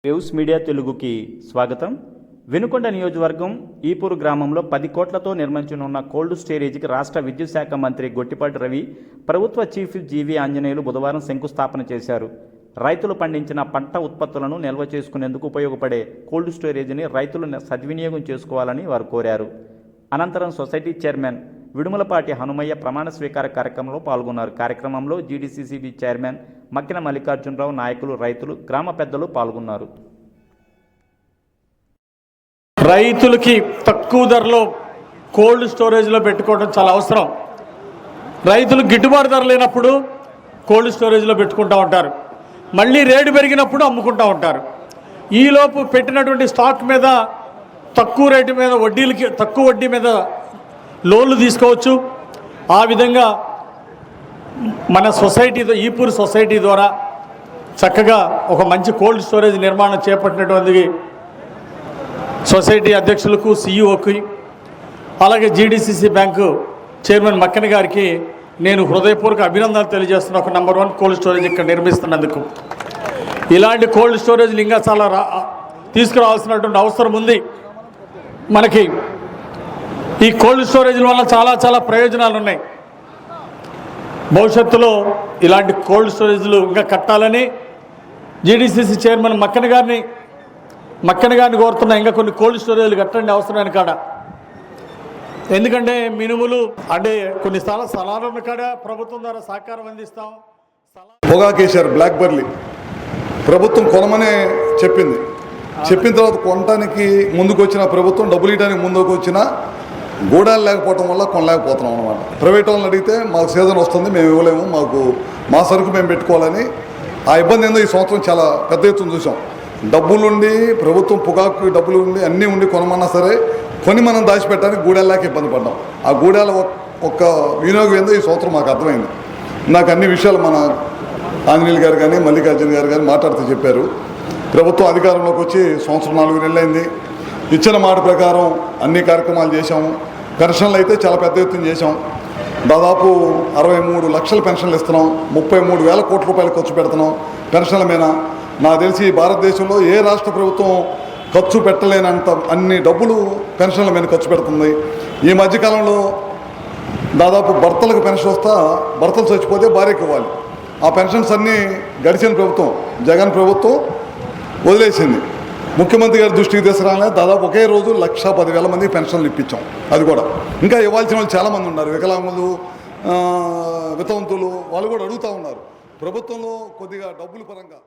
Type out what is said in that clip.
Waves media తెలుగుకి స్వాగతం. వినుకొండ నియోజకవర్గం ఈపూరు గ్రామంలో 10 కోట్లతో నిర్మించనున్న కోల్డ్ స్టోరేజీకి రాష్ట్ర విద్యుత్ శాఖ మంత్రి గొట్టిపాటి రవి, ప్రభుత్వ చీఫ్ జీవీ ఆంజనేయులు బుధవారం శంకుస్థాపన చేశారు. రైతులు పండించిన పంట ఉత్పత్తులను నిల్వ చేసుకునేందుకు ఉపయోగపడే కోల్డ్ స్టోరేజీని రైతులు సద్వినియోగం చేసుకోవాలని వారు కోరారు. అనంతరం సొసైటీ చైర్మన్ విడుమలపాటి హనుమయ్య ప్రమాణ స్వీకార కార్యక్రమంలో పాల్గొన్నారు. కార్యక్రమంలో జీడీసీసీబీ చైర్మన్ మక్కిన మల్లికార్జునరావు, నాయకులు, రైతులు, గ్రామ పెద్దలు పాల్గొన్నారు. రైతులకి తక్కువ ధరలో కోల్డ్ స్టోరేజ్లో పెట్టుకోవడం చాలా అవసరం. రైతులు గిట్టుబాటు ధర లేనప్పుడు కోల్డ్ స్టోరేజ్లో పెట్టుకుంటూ ఉంటారు, మళ్ళీ రేటు పెరిగినప్పుడు అమ్ముకుంటూ ఉంటారు. ఈలోపు పెట్టినటువంటి స్టాక్ మీద తక్కువ రేటు మీద వడ్డీలకి తక్కువ వడ్డీ మీద లోన్లు తీసుకోవచ్చు. ఆ విధంగా మన సొసైటీతో ఈపూరు సొసైటీ ద్వారా చక్కగా ఒక మంచి కోల్డ్ స్టోరేజ్ నిర్మాణం చేపట్టినటువంటి సొసైటీ అధ్యక్షులకు, సీఈఓకి, అలాగే జీడీసీసీ బ్యాంకు చైర్మన్ మక్కన గారికి నేను హృదయపూర్వక అభినందనలు తెలియజేస్తున్నా. ఒక నెంబర్ 1 కోల్డ్ స్టోరేజ్ ఇక్కడ నిర్మిస్తున్నందుకు. ఇలాంటి కోల్డ్ స్టోరేజ్లు ఇంకా చాలా తీసుకురావాల్సినటువంటి అవసరం ఉంది. మనకి ఈ కోల్డ్ స్టోరేజ్ల వల్ల చాలా ప్రయోజనాలు ఉన్నాయి. భవిష్యత్తులో ఇలాంటి కోల్డ్ స్టోరేజ్లు ఇంకా కట్టాలని జీడీసీసీ చైర్మన్ మక్కన గారిని కోరుతున్నా. ఇంకా కొన్ని కోల్డ్ స్టోరేజ్లు కట్టండి అవసరమైన కాడ. ఎందుకంటే మినుములు అంటే కొన్ని స్థలాలు ఉన్న కాడ ప్రభుత్వం ద్వారా సహకారం అందిస్తాం. పొగాకేశారు బ్లాక్ బర్లీ ప్రభుత్వం కొనమనే చెప్పిన తర్వాత కొనడానికి ముందుకు వచ్చిన ప్రభుత్వం, డబ్బులు ఇవ్వడానికి ముందుకు వచ్చిన గూడాలు లేకపోవడం వల్ల కొనలేకపోతున్నాం అనమాట. ప్రైవేట్ వాళ్ళని అడిగితే మాకు సీజన్ వస్తుంది, మేము ఇవ్వలేము, మా సరుకు మేము పెట్టుకోవాలని. ఆ ఇబ్బంది ఏందో ఈ సంవత్సరం చాలా పెద్ద ఎత్తున చూసాం. డబ్బులుండి ప్రభుత్వం పొగాకు డబ్బులు ఉండి అన్నీ ఉండి కొనమన్నా సరే కొని మనం దాచిపెట్టడానికి గూడాల్లాక ఇబ్బంది పడ్డాం. ఆ గూడాల ఒక్క వినియోగం ఏందో ఈ సంవత్సరం మాకు అర్థమైంది. నాకు అన్ని విషయాలు మన ఆంజనేయులు గారు కానీ మల్లికార్జున గారు కానీ మాట్లాడుతూ చెప్పారు. ప్రభుత్వం అధికారంలోకి వచ్చి సంవత్సరం 4 నెలలైంది. ఇచ్చిన మాట ప్రకారం అన్ని కార్యక్రమాలు చేశాము. పెన్షన్లు అయితే చాలా పెద్ద ఎత్తున చేశాం. దాదాపు 63 లక్షల పెన్షన్లు ఇస్తున్నాం. 33,000 కోట్ల రూపాయలు ఖర్చు పెడుతున్నాం పెన్షన్ల మీద. నాకు తెలిసి భారతదేశంలో ఏ రాష్ట్ర ప్రభుత్వం ఖర్చు పెట్టలేనంత అన్ని డబ్బులు పెన్షన్ల మీద ఖర్చు పెడుతుంది. ఈ మధ్యకాలంలో దాదాపు భర్తలకు పెన్షన్ వస్తా భర్తలు చచ్చిపోతే భార్యకి ఇవ్వాలి. ఆ పెన్షన్స్ అన్నీ గడిచిన ప్రభుత్వం జగన్ ప్రభుత్వం వదిలేసింది. ముఖ్యమంత్రి గారి దృష్టికి తీసుకురాగానే దాదాపు ఒకే రోజు 1,10,000 మందికి పెన్షన్లు ఇప్పించాం. అది కూడా ఇంకా ఇవ్వాల్సిన వాళ్ళు చాలామంది ఉన్నారు. వికలాంగులు, వితంతులు వాళ్ళు కూడా అడుగుతూ ఉన్నారు. ప్రభుత్వంలో కొద్దిగా డబ్బుల పరంగా